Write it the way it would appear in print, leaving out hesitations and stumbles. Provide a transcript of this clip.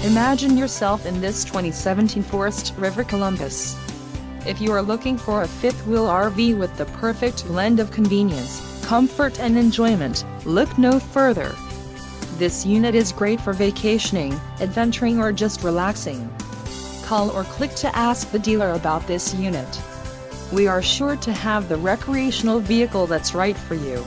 Imagine yourself in this 2017 Forest River Columbus. If you are looking for a fifth-wheel RV with the perfect blend of convenience, comfort and enjoyment, look no further. This unit is great for vacationing, adventuring or just relaxing. Call or click to ask the dealer about this unit. We are sure to have the recreational vehicle that's right for you.